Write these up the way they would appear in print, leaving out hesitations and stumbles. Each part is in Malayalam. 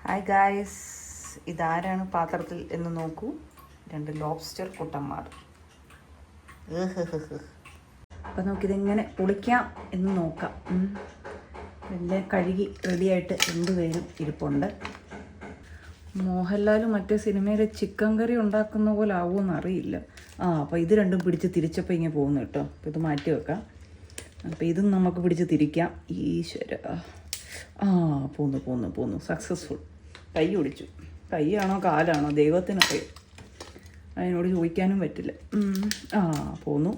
ഹായ് ഗായ്സ്, ഇതാരാണ് പാത്രത്തിൽ എന്ന് നോക്കൂ. 2 ലോബ്സ്റ്റർ കുട്ടന്മാർ. അപ്പം നമുക്കിതെങ്ങനെ പൊളിക്കാം എന്ന് നോക്കാം. എല്ലാം കഴുകി റെഡിയായിട്ട് രണ്ടുപേരും ഇരിപ്പുണ്ട്. മോഹൻലാലും മറ്റേ സിനിമയിലെ ചിക്കൻ കറി ഉണ്ടാക്കുന്ന പോലെ ആവുമെന്ന് അറിയില്ല. അപ്പോൾ ഇത് രണ്ടും പിടിച്ച് തിരിച്ചപ്പോൾ ഇങ്ങനെ പോകുന്നു കേട്ടോ. അപ്പോൾ ഇത് മാറ്റി വെക്കാം. അപ്പോൾ ഇതും നമുക്ക് പിടിച്ച് തിരിക്കാം. ഈശ്വര, പോന്നു സക്സസ്ഫുൾ. കൈ ഒടിച്ചു. കൈയാണോ കാലാണോ ദൈവത്തിനറിയാം, അതിനോട് ചോദിക്കാനും പറ്റില്ല. പോന്നു.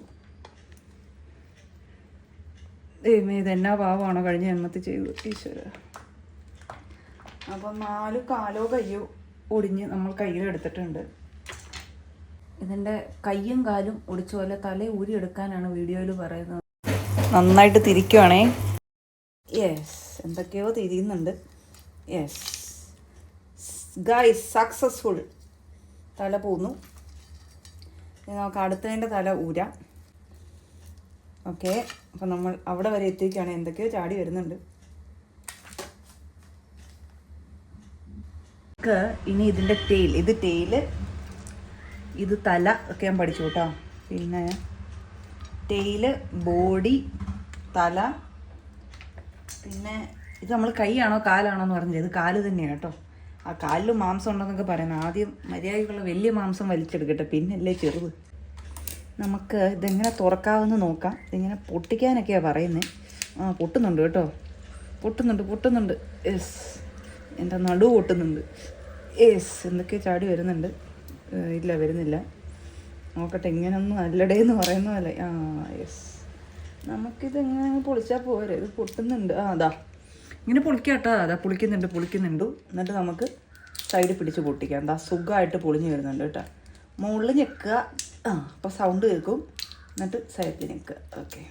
ദൈവമേ, ഇതെന്നാ പാവമാണോ കഴിഞ്ഞ ജന്മത്തിൽ ചെയ്തു. ഈശ്വര. അപ്പം 4 കാലോ കയ്യോ ഒടിഞ്ഞ് നമ്മൾ കയ്യിലെടുത്തിട്ടുണ്ട്. ഇതിൻ്റെ കയ്യും കാലും ഒടിച്ച പോലെ തല ഊരി എടുക്കാനാണ് വീഡിയോയിൽ പറയുന്നത്. നന്നായിട്ട് തിരിക്കുവാണേ. യെസ്, എന്തൊക്കെയോ തിരിയുന്നുണ്ട്. Yes guys, successful. തല പോന്നു. നമുക്ക് അടുത്തതിൻ്റെ തല ഊരാം. ഓക്കെ, അപ്പം നമ്മൾ അവിടെ വരെ എത്തിക്കുകയാണ്. എന്തൊക്കെയോ ചാടി വരുന്നുണ്ട്. ഇനി ഇതിൻ്റെ ടെയില്, ഇത് തല ഒക്കെ ഞാൻ പഠിച്ചു കേട്ടോ. പിന്നെ ടെയില്, ബോഡി, തല, പിന്നെ ഇത് നമ്മൾ കൈയാണോ കാലാണോ എന്ന് പറഞ്ഞത്. ഇത് കാല് തന്നെയാണ് കേട്ടോ. ആ കാലിൽ മാംസം ഉണ്ടെന്നൊക്കെ പറയുന്നത്. ആദ്യം മര്യാദയ്ക്കുള്ള വലിയ മാംസം വലിച്ചെടുക്കട്ടെ, പിന്നല്ലേ ചെറുത്. നമുക്ക് ഇതെങ്ങനെ തുറക്കാമെന്ന് നോക്കാം. ഇതിങ്ങനെ പൊട്ടിക്കാനൊക്കെയാണ് പറയുന്നത്. പൊട്ടുന്നുണ്ട് കേട്ടോ, പൊട്ടുന്നുണ്ട്. യെസ്, എൻ്റെ നടു പൊട്ടുന്നുണ്ട്. യെസ്, എന്തൊക്കെയോ ചാടി വരുന്നുണ്ട്. ഇല്ല, വരുന്നില്ല. നോക്കട്ടെ, ഇങ്ങനൊന്നും അല്ലടേന്ന് പറയുന്ന പോലെ. യെസ്, നമുക്കിതെങ്ങനെ പൊളിച്ചാൽ പോരെ. ഇത് പൊട്ടുന്നുണ്ട്. അതാ ഇങ്ങനെ പൊളിക്കാട്ടോ. അതാ പൊളിക്കുന്നുണ്ട്. എന്നിട്ട് നമുക്ക് സൈഡിൽ പിടിച്ച് പൊട്ടിക്കാം. എന്താ സുഖമായിട്ട് പൊളിഞ്ഞ് വരുന്നുണ്ട് കേട്ടോ. മുകളിൽ ഞെക്കുക. അപ്പോൾ സൗണ്ട് കേൾക്കും. എന്നിട്ട് സൈഡിൽ ഞെക്കുക. ഓക്കെ,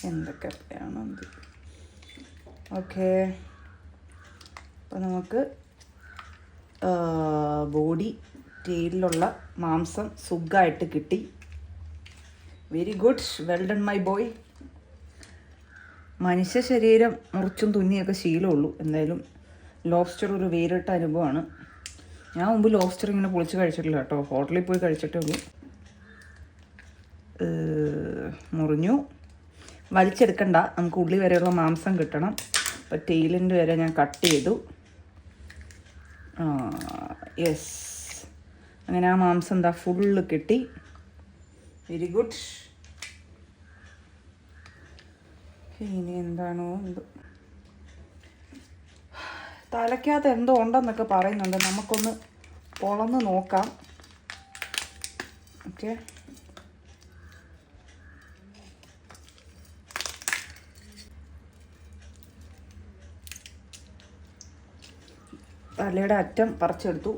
എന്തൊക്കെ വേണം. ഓക്കെ, അപ്പോൾ നമുക്ക് ബോഡി, ടെയിലുള്ള മാംസം സുഖമായിട്ട് കിട്ടി. Very good, well done my boy. മനുഷ്യ ശരീരം മുറിച്ചും തുന്നിയൊക്കെ ശീലമുള്ളൂ. എന്തായാലും ലോബ്സ്റ്റർ ഒരു വേറിട്ട അനുഭവമാണ്. ഞാൻ മുമ്പ് ലോബ്സ്റ്റർ ഇങ്ങനെ പൊളിച്ച് കഴിച്ചിട്ടില്ല കേട്ടോ. ഹോട്ടലിൽ പോയി കഴിച്ചിട്ടേ ഉള്ളൂ. മുറിഞ്ഞു. വലിച്ചെടുക്കണ്ട, നമുക്ക് ഉള്ളി വരെയുള്ള മാംസം കിട്ടണം. അപ്പോൾ ടെയിലിൻ്റെ വരെ ഞാൻ കട്ട് ചെയ്തു. യെസ്, അങ്ങനെ ആ മാംസം എന്താ ഫുള്ള് കിട്ടി. Very good. ഇനി എന്താണോ എന്തോ തലയ്ക്കകത്ത് എന്തോ ഉണ്ടെന്നൊക്കെ പറയുന്നുണ്ട്. നമുക്കൊന്ന് പൊളന്ന് നോക്കാം. ഓക്കെ, തലയുടെ അറ്റം പറിച്ചെടുത്തു.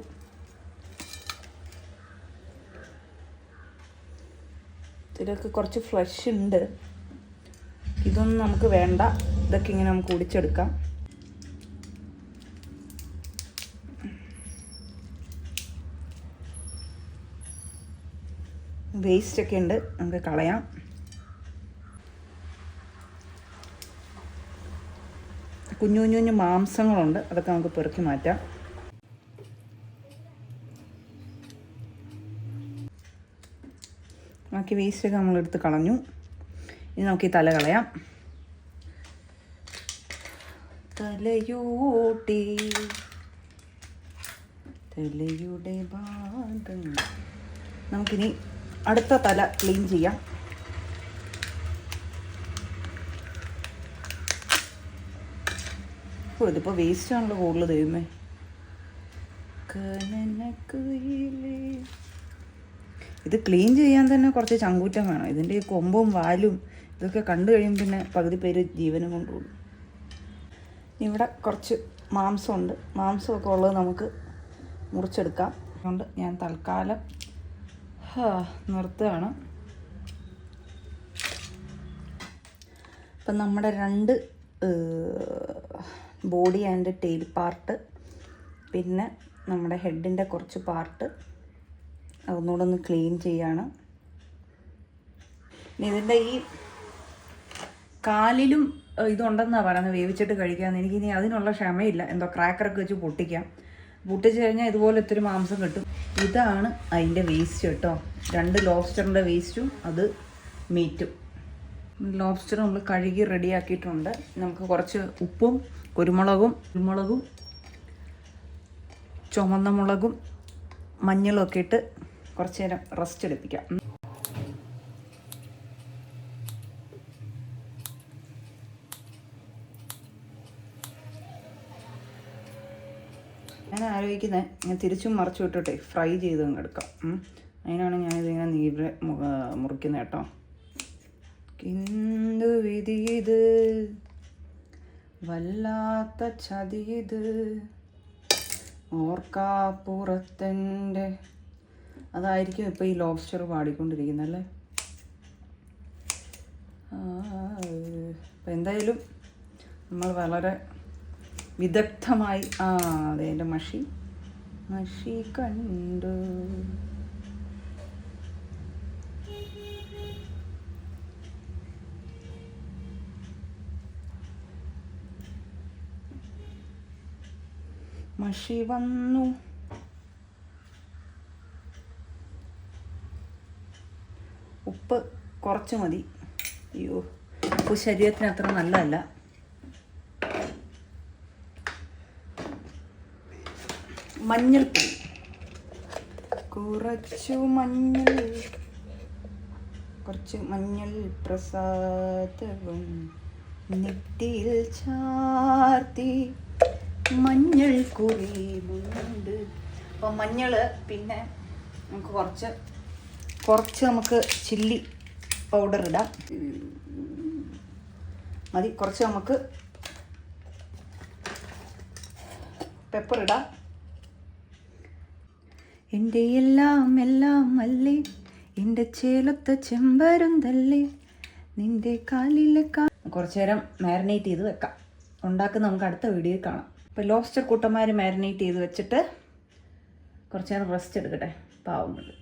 ഇതിലൊക്കെ കുറച്ച് ഫ്ലഷ് ഉണ്ട്. ഇതൊന്നും നമുക്ക് വേണ്ട. ഇതൊക്കെ ഇങ്ങനെ നമുക്ക് ഒടിച്ചെടുക്കാം. വേസ്റ്റൊക്കെ ഉണ്ട്, നമുക്ക് കളയാം. കുഞ്ഞു മാംസങ്ങളുണ്ട്, അതൊക്കെ നമുക്ക് പെറുക്കി മാറ്റാം. ബാക്കി വേസ്റ്റൊക്കെ നമ്മളെടുത്ത് കളഞ്ഞു. ഇനി നമുക്ക് ഈ തല കളയാം. തലയുടെ ഭാഗം നമുക്കിനി അടുത്ത തല ക്ലീൻ ചെയ്യാം. ഇതിപ്പോൾ വേസ്റ്റ് ആണല്ലോ കൂടുതൽ. ദൈവമേ, ഇത് ക്ലീൻ ചെയ്യാൻ തന്നെ കുറച്ച് ചങ്കൂറ്റം വേണം. ഇതിൻ്റെ ഈ കൊമ്പും വാലും ഇതൊക്കെ കണ്ടു കഴിയുമ്പോൾ പിന്നെ പകുതി പേര് ജീവനും കൊണ്ടുപോകും. ഇവിടെ കുറച്ച് മാംസമുണ്ട്. മാംസമൊക്കെ ഉള്ളത് നമുക്ക് മുറിച്ചെടുക്കാം. അതുകൊണ്ട് ഞാൻ തൽക്കാലം നിർത്തുകയാണ്. അപ്പം നമ്മുടെ 2 ബോഡി ആൻഡ് ടെയിൽ പാർട്ട്, പിന്നെ നമ്മുടെ ഹെഡിൻ്റെ കുറച്ച് പാർട്ട് അതൊന്നുകൂടെ ഒന്ന് ക്ലീൻ ചെയ്യാണ്. ഇതിൻ്റെ ഈ കാലിലും ഇതുണ്ടെന്നാണ് പറയുന്നത്, വേവിച്ചിട്ട് കഴിക്കാമെന്ന്. എനിക്കിനി അതിനുള്ള ക്ഷമയില്ല. എന്തോ ക്രാക്കറൊക്കെ വെച്ച് പൊട്ടിക്കാം. പൊട്ടിച്ച് കഴിഞ്ഞാൽ ഇതുപോലെ ഒത്തിരി മാംസം കിട്ടും. ഇതാണ് അതിൻ്റെ വേസ്റ്റ് കേട്ടോ. 2 ലോബ്സ്റ്ററിൻ്റെ വേസ്റ്റും അത് മീറ്റും. ലോബ്സ്റ്റർ നമ്മൾ കഴുകി റെഡിയാക്കിയിട്ടുണ്ട്. നമുക്ക് കുറച്ച് ഉപ്പും കുരുമുളകും ചുമന്ന മുളകും മഞ്ഞളും ഒക്കെ ഇട്ട് കുറച്ച് നേരം റെസ്റ്റ് എടുപ്പിക്കാം. ഞാൻ ആലോചിക്കുന്നത് ഞാൻ തിരിച്ചും മറിച്ചു വിട്ടിട്ടെ ഫ്രൈ ചെയ്ത് അങ്ങ് എടുക്കാം. അതിനാണ് ഞാനിതിങ്ങനെ നീര് മുറിക്കുന്നത് കേട്ടോ. എന്തു വിധി ഇത്, വല്ലാത്ത ചതിയത്, ഓർക്കാപ്പുറത്തിൻ്റെ. അതായിരിക്കും ഇപ്പോൾ ഈ ലോബ്സ്റ്റർ പാടിക്കൊണ്ടിരിക്കുന്നല്ലേ. അപ്പം എന്തായാലും നമ്മൾ വളരെ വിദഗ്ധമായി അതെ എൻ്റെ മഷി കണ്ടു. മഷി വന്നു. ഉപ്പ് കുറച്ച് മതി. അയ്യോ, ഉപ്പ് ശരീരത്തിന് അത്ര നല്ലതല്ല. മഞ്ഞൾപ്പൊടി കുറച്ച് മഞ്ഞൾ പ്രസാദവും നെറ്റിയിൽ ചാർത്തി മഞ്ഞൾ കുറിയുമുണ്ട്. അപ്പം മഞ്ഞൾ, പിന്നെ നമുക്ക് കുറച്ച് നമുക്ക് ചില്ലി പൗഡർ ഇടാം. മതി. കുറച്ച് നമുക്ക് പെപ്പർ ഇടാം. എൻ്റെ എല്ലാം അല്ലേ, എൻ്റെ ചേലത്തെ ചെമ്പരുന്തല്ലേ, നിൻ്റെ കാലിലെ കുറച്ച് നേരം മാരിനേറ്റ് ചെയ്ത് വെക്കാം. ഉണ്ടാക്കുന്ന നമുക്ക് അടുത്ത വീഡിയോയിൽ കാണാം. ഇപ്പോൾ ലോബ്സ്റ്റർ കൂട്ടന്മാർ മാരിനേറ്റ് ചെയ്ത് വെച്ചിട്ട് കുറച്ച് നേരം റെസ്റ്റ് എടുക്കട്ടെ. പാവം കൊണ്ട്